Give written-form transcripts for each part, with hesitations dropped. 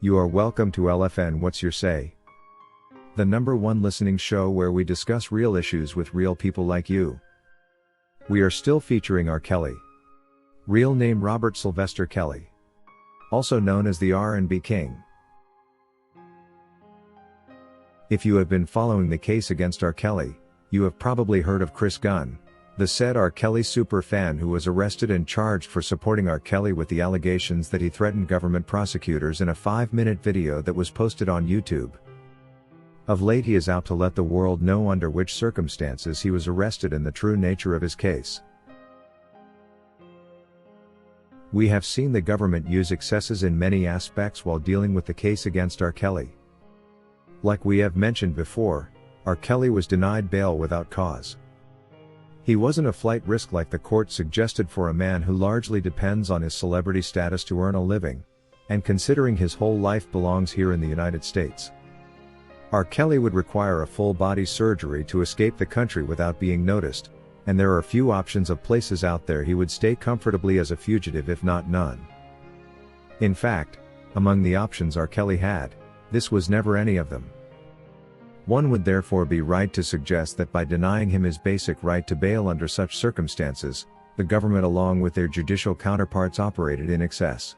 You are welcome to LFN What's Your Say? The #1 listening show where we discuss real issues with real people like you. We are still featuring R. Kelly. Real name Robert Sylvester Kelly. Also known as the R&B King. If you have been following the case against R. Kelly, you have probably heard of Chris Gunn, the said R. Kelly superfan who was arrested and charged for supporting R. Kelly with the allegations that he threatened government prosecutors in a 5-minute video that was posted on YouTube. Of late he is out to let the world know under which circumstances he was arrested and the true nature of his case. We have seen the government use excesses in many aspects while dealing with the case against R. Kelly. Like we have mentioned before, R. Kelly was denied bail without cause. He wasn't a flight risk like the court suggested for a man who largely depends on his celebrity status to earn a living, and considering his whole life belongs here in the United States. R. Kelly would require a full-body surgery to escape the country without being noticed, and there are few options of places out there he would stay comfortably as a fugitive if not none. In fact, among the options R. Kelly had, this was never any of them. One would therefore be right to suggest that by denying him his basic right to bail under such circumstances, the government along with their judicial counterparts operated in excess.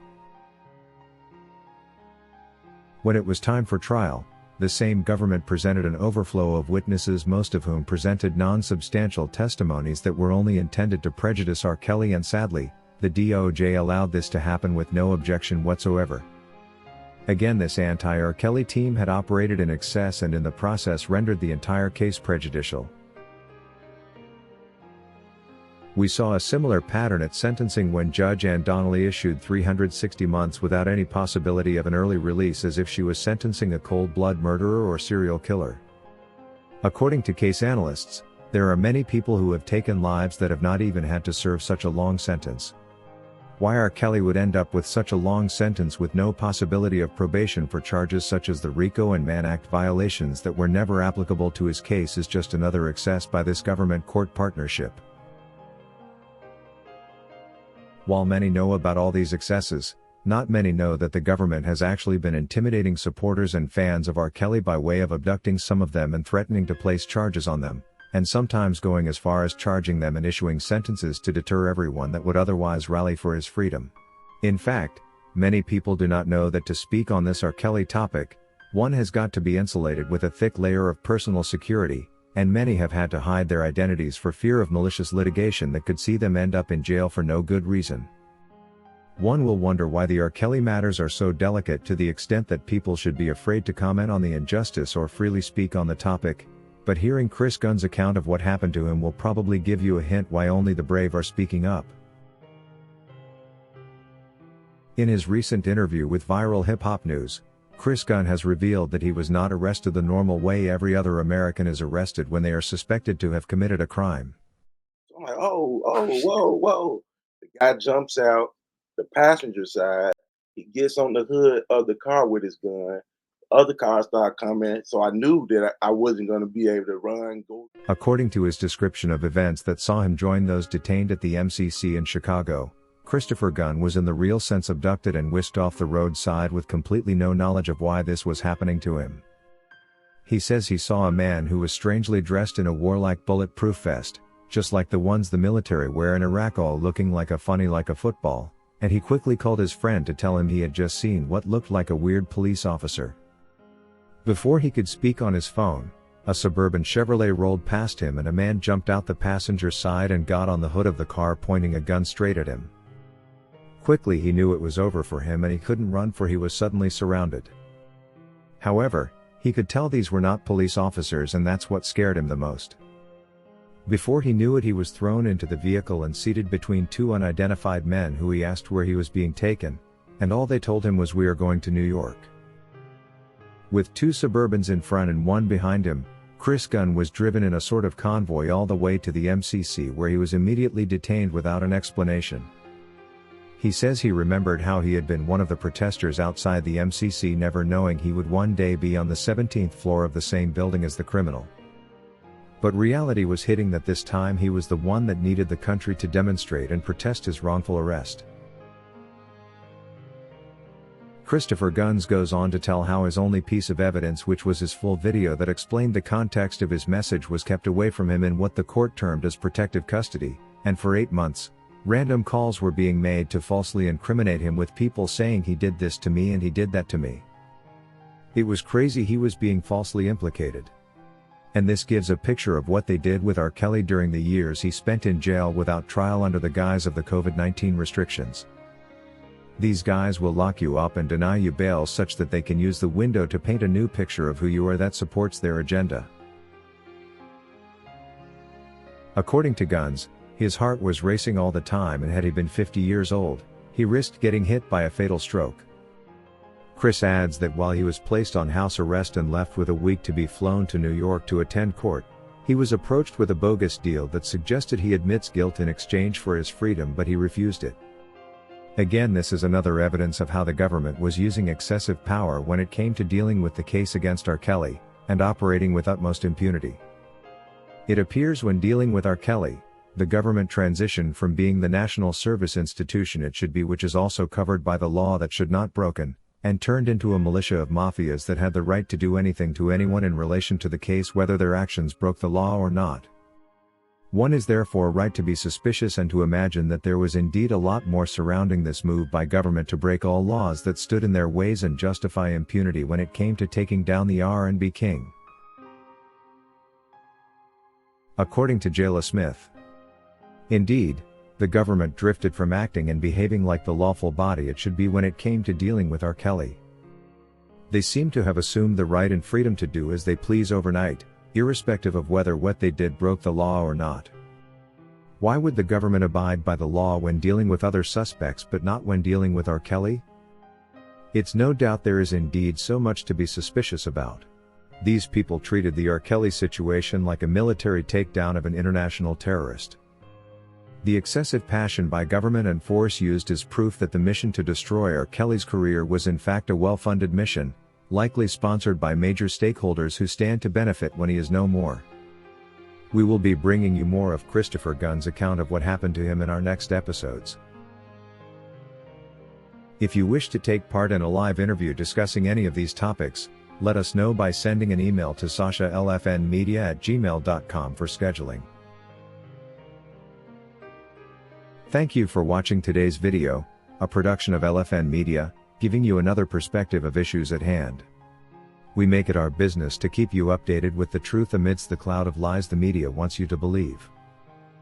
When it was time for trial, the same government presented an overflow of witnesses, most of whom presented non-substantial testimonies that were only intended to prejudice R. Kelly, and sadly, the DOJ allowed this to happen with no objection whatsoever. Again, this anti-R. Kelly team had operated in excess and in the process rendered the entire case prejudicial. We saw a similar pattern at sentencing when Judge Ann Donnelly issued 360 months without any possibility of an early release, as if she was sentencing a cold-blood murderer or serial killer. According to case analysts, there are many people who have taken lives that have not even had to serve such a long sentence. Why R. Kelly would end up with such a long sentence with no possibility of probation for charges such as the RICO and Mann Act violations that were never applicable to his case is just another excess by this government-court partnership. While many know about all these excesses, not many know that the government has actually been intimidating supporters and fans of R. Kelly by way of abducting some of them and threatening to place charges on them, and sometimes going as far as charging them and issuing sentences to deter everyone that would otherwise rally for his freedom. In fact, many people do not know that to speak on this R. Kelly topic, one has got to be insulated with a thick layer of personal security, and many have had to hide their identities for fear of malicious litigation that could see them end up in jail for no good reason. One will wonder why the R. Kelly matters are so delicate to the extent that people should be afraid to comment on the injustice or freely speak on the topic. But hearing Chris Gunn's account of what happened to him will probably give you a hint why only the brave are speaking up. In his recent interview with Viral Hip Hop News, Chris Gunn has revealed that he was not arrested the normal way every other American is arrested when they are suspected to have committed a crime. So I'm like, whoa. The guy jumps out the passenger side. He gets on the hood of the car with his gun. Other cars start coming, so I knew that I wasn't going to be able to go. According to his description of events that saw him join those detained at the MCC in Chicago, Christopher Gunn was in the real sense abducted and whisked off the roadside with completely no knowledge of why this was happening to him. He says he saw a man who was strangely dressed in a warlike bulletproof vest, just like the ones the military wear in Iraq, all looking like a football, and he quickly called his friend to tell him he had just seen what looked like a weird police officer. Before he could speak on his phone, a suburban Chevrolet rolled past him and a man jumped out the passenger side and got on the hood of the car, pointing a gun straight at him. Quickly he knew it was over for him and he couldn't run, for he was suddenly surrounded. However, he could tell these were not police officers, and that's what scared him the most. Before he knew it, he was thrown into the vehicle and seated between two unidentified men who he asked where he was being taken, and all they told him was, "We are going to New York." With two Suburbans in front and one behind him, Chris Gunn was driven in a sort of convoy all the way to the MCC, where he was immediately detained without an explanation. He says he remembered how he had been one of the protesters outside the MCC, never knowing he would one day be on the 17th floor of the same building as the criminal. But reality was hitting that this time he was the one that needed the country to demonstrate and protest his wrongful arrest. Christopher Gunn goes on to tell how his only piece of evidence, which was his full video that explained the context of his message, was kept away from him in what the court termed as protective custody, and for 8 months, random calls were being made to falsely incriminate him, with people saying he did this to me and he did that to me. It was crazy. He was being falsely implicated. And this gives a picture of what they did with R. Kelly during the years he spent in jail without trial under the guise of the COVID-19 restrictions. These guys will lock you up and deny you bail such that they can use the window to paint a new picture of who you are that supports their agenda. According to Gunn, his heart was racing all the time, and had he been 50 years old, he risked getting hit by a fatal stroke. Chris adds that while he was placed on house arrest and left with a week to be flown to New York to attend court, he was approached with a bogus deal that suggested he admits guilt in exchange for his freedom, but he refused it. Again, this is another evidence of how the government was using excessive power when it came to dealing with the case against R. Kelly, and operating with utmost impunity. It appears when dealing with R. Kelly, the government transitioned from being the national service institution it should be, which is also covered by the law that should not broken, and turned into a militia of mafias that had the right to do anything to anyone in relation to the case, whether their actions broke the law or not. One is therefore right to be suspicious and to imagine that there was indeed a lot more surrounding this move by government to break all laws that stood in their ways and justify impunity when it came to taking down the R&B king. According to Jayla Smith, indeed, the government drifted from acting and behaving like the lawful body it should be when it came to dealing with R. Kelly. They seem to have assumed the right and freedom to do as they please overnight, irrespective of whether what they did broke the law or not. Why would the government abide by the law when dealing with other suspects but not when dealing with R. Kelly? It's no doubt there is indeed so much to be suspicious about. These people treated the R. Kelly situation like a military takedown of an international terrorist. The excessive passion by government and force used is proof that the mission to destroy R. Kelly's career was in fact a well-funded mission, likely sponsored by major stakeholders who stand to benefit when he is no more. We will be bringing you more of Christopher Gunn's account of what happened to him in our next episodes. If you wish to take part in a live interview discussing any of these topics, let us know by sending an email to sashalfnmedia@gmail.com for scheduling. Thank you for watching today's video, a production of LFN Media, giving you another perspective of issues at hand. We make it our business to keep you updated with the truth amidst the cloud of lies the media wants you to believe.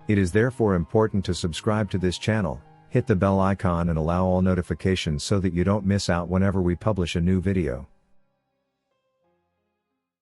It is therefore important to subscribe to this channel, hit the bell icon and allow all notifications so that you don't miss out whenever we publish a new video.